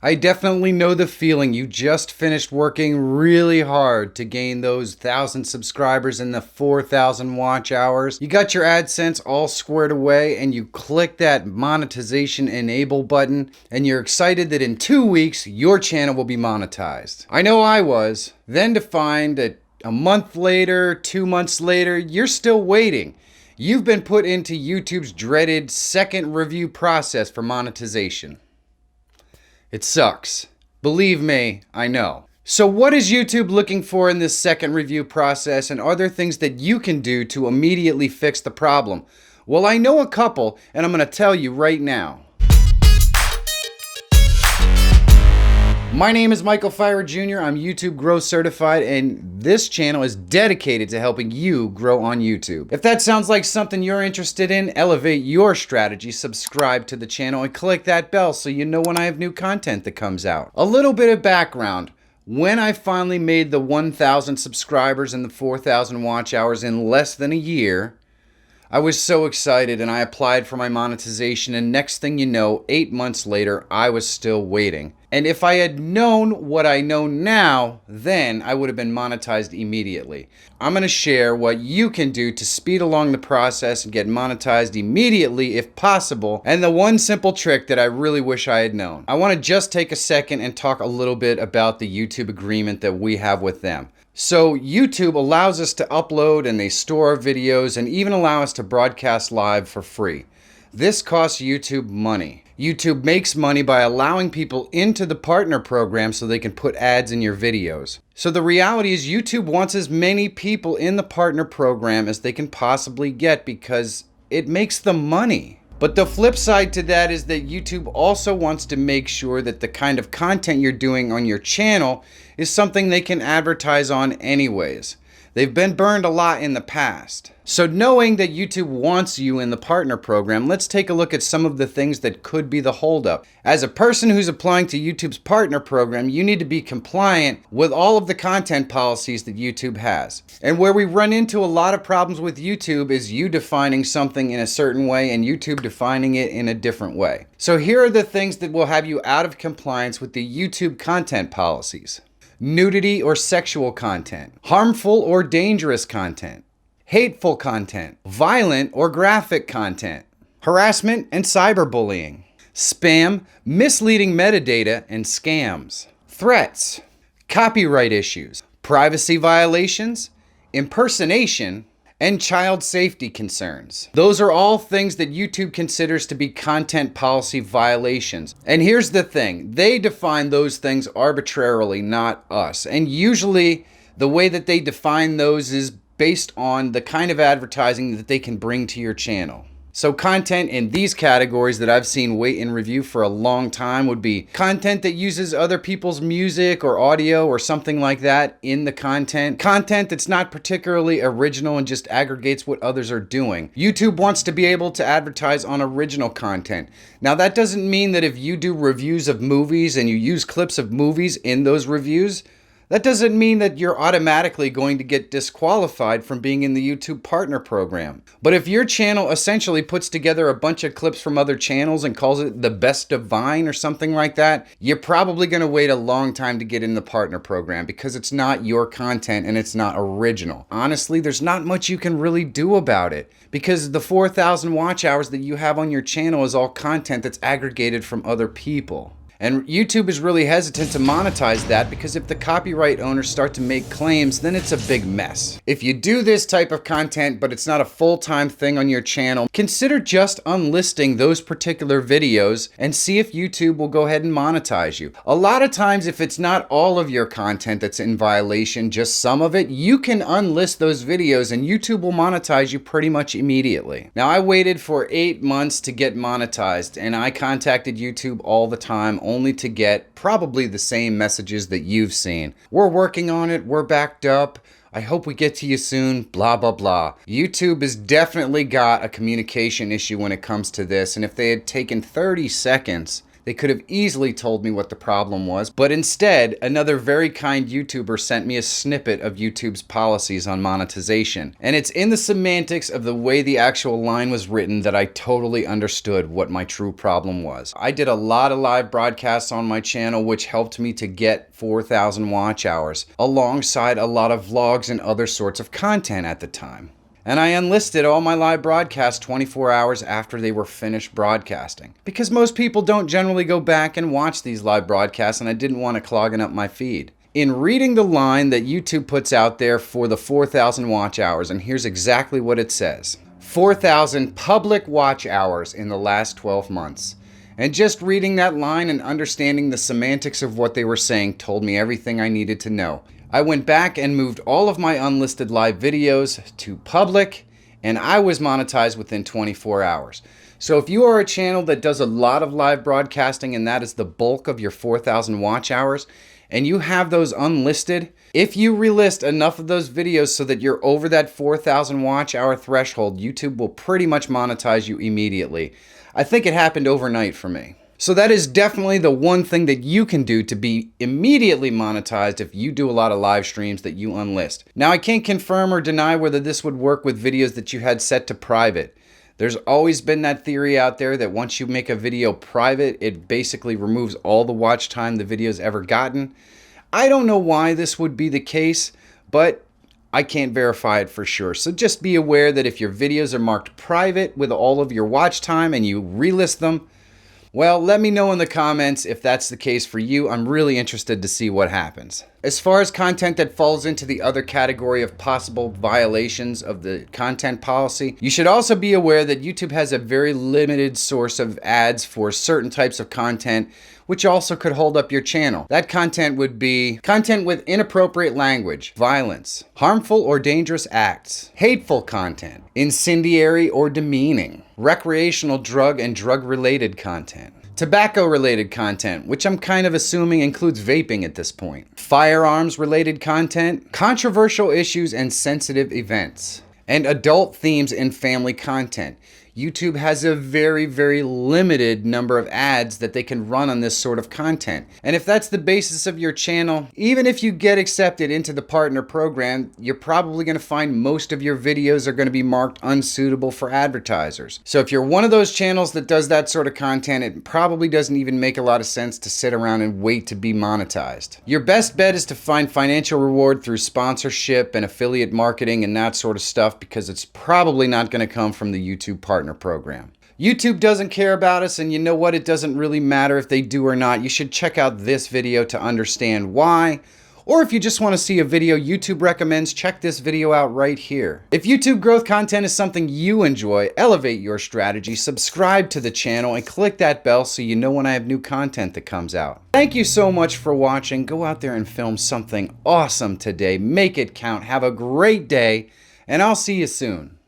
I definitely know the feeling. You just finished working really hard to gain those 1,000 subscribers and the 4,000 watch hours. You got your AdSense all squared away and you click that monetization enable button and you're excited that in 2 weeks your channel will be monetized. I know I was. Then to find that a month later, 2 months later, you're still waiting. You've been put into YouTube's dreaded second review process for monetization. It sucks. Believe me, I know. So what is YouTube looking for in this second review process, and are there things that you can do to immediately fix the problem? Well, I know a couple, and I'm going to tell you right now. My name is Michael Fira Jr. I'm YouTube Growth Certified, and this channel is dedicated to helping you grow on YouTube. If that sounds like something you're interested in, elevate your strategy, subscribe to the channel, and click that bell so you know when I have new content that comes out. A little bit of background. When I finally made the 1,000 subscribers and the 4,000 watch hours in less than a year, I was so excited and I applied for my monetization, and next thing you know, 8 months later, I was still waiting. And if I had known what I know now, then I would have been monetized immediately. I'm going to share what you can do to speed along the process and get monetized immediately if possible, and the one simple trick that I really wish I had known. I want to just take a second and talk a little bit about the YouTube agreement that we have with them. So YouTube allows us to upload and they store our videos and even allow us to broadcast live for free. This costs YouTube money. YouTube makes money by allowing people into the partner program so they can put ads in your videos. So the reality is YouTube wants as many people in the partner program as they can possibly get because it makes them money. But the flip side to that is that YouTube also wants to make sure that the kind of content you're doing on your channel is something they can advertise on anyways. They've been burned a lot in the past. So knowing that YouTube wants you in the partner program, let's take a look at some of the things that could be the holdup. As a person who's applying to YouTube's partner program, you need to be compliant with all of the content policies that YouTube has. And where we run into a lot of problems with YouTube is you defining something in a certain way and YouTube defining it in a different way. So here are the things that will have you out of compliance with the YouTube content policies. Nudity or sexual content, harmful or dangerous content, hateful content, violent or graphic content, harassment and cyberbullying, spam, misleading metadata, and scams, threats, copyright issues, privacy violations, impersonation, and child safety concerns. Those are all things that YouTube considers to be content policy violations. And here's the thing, they define those things arbitrarily, not us. And usually the way that they define those is based on the kind of advertising that they can bring to your channel. So content in these categories that I've seen wait in review for a long time would be content that uses other people's music or audio or something like that in the content. Content that's not particularly original and just aggregates what others are doing. YouTube wants to be able to advertise on original content. Now that doesn't mean that if you do reviews of movies and you use clips of movies in those reviews, that doesn't mean that you're automatically going to get disqualified from being in the YouTube partner program. But if your channel essentially puts together a bunch of clips from other channels and calls it the best of Vine or something like that, you're probably going to wait a long time to get in the partner program because it's not your content and it's not original. Honestly, there's not much you can really do about it because the 4,000 watch hours that you have on your channel is all content that's aggregated from other people. And YouTube is really hesitant to monetize that because if the copyright owners start to make claims, then it's a big mess. If you do this type of content, but it's not a full-time thing on your channel, consider just unlisting those particular videos and see if YouTube will go ahead and monetize you. A lot of times, if it's not all of your content that's in violation, just some of it, you can unlist those videos and YouTube will monetize you pretty much immediately. Now, I waited for 8 months to get monetized and I contacted YouTube all the time, only to get probably the same messages that you've seen. We're working on it, we're backed up, I hope we get to you soon, blah, blah, blah. YouTube has definitely got a communication issue when it comes to this, and if they had taken 30 seconds They could have easily told me what the problem was, but instead, another very kind YouTuber sent me a snippet of YouTube's policies on monetization. And it's in the semantics of the way the actual line was written that I totally understood what my true problem was. I did a lot of live broadcasts on my channel, which helped me to get 4,000 watch hours, alongside a lot of vlogs and other sorts of content at the time. And I unlisted all my live broadcasts 24 hours after they were finished broadcasting, because most people don't generally go back and watch these live broadcasts, and I didn't want it clogging up my feed. In reading the line that YouTube puts out there for the 4,000 watch hours, and here's exactly what it says. 4,000 public watch hours in the last 12 months. And just reading that line and understanding the semantics of what they were saying told me everything I needed to know. I went back and moved all of my unlisted live videos to public, and I was monetized within 24 hours. So if you are a channel that does a lot of live broadcasting and that is the bulk of your 4,000 watch hours, and you have those unlisted, if you relist enough of those videos so that you're over that 4,000 watch hour threshold, YouTube will pretty much monetize you immediately. I think it happened overnight for me. So that is definitely the one thing that you can do to be immediately monetized if you do a lot of live streams that you unlist. Now, I can't confirm or deny whether this would work with videos that you had set to private. There's always been that theory out there that once you make a video private, it basically removes all the watch time the video's ever gotten. I don't know why this would be the case, but I can't verify it for sure. So just be aware that if your videos are marked private with all of your watch time and you relist them, well, let me know in the comments if that's the case for you. I'm really interested to see what happens. As far as content that falls into the other category of possible violations of the content policy, you should also be aware that YouTube has a very limited source of ads for certain types of content, which also could hold up your channel. That content would be content with inappropriate language, violence, harmful or dangerous acts, hateful content, incendiary or demeaning, recreational drug and drug-related content, tobacco-related content, which I'm kind of assuming includes vaping at this point, firearms-related content, controversial issues and sensitive events, and adult themes and family content. YouTube has a very, very limited number of ads that they can run on this sort of content. And if that's the basis of your channel, even if you get accepted into the partner program, you're probably going to find most of your videos are going to be marked unsuitable for advertisers. So if you're one of those channels that does that sort of content, it probably doesn't even make a lot of sense to sit around and wait to be monetized. Your best bet is to find financial reward through sponsorship and affiliate marketing and that sort of stuff, because it's probably not going to come from the YouTube partner program. YouTube doesn't care about us, and you know what? It doesn't really matter if they do or not. You should check out this video to understand why. Or if you just want to see a video YouTube recommends, check this video out right here. If YouTube growth content is something you enjoy, elevate your strategy, subscribe to the channel, and click that bell so you know when I have new content that comes out. Thank you so much for watching. Go out there and film something awesome today. Make it count. Have a great day, and I'll see you soon.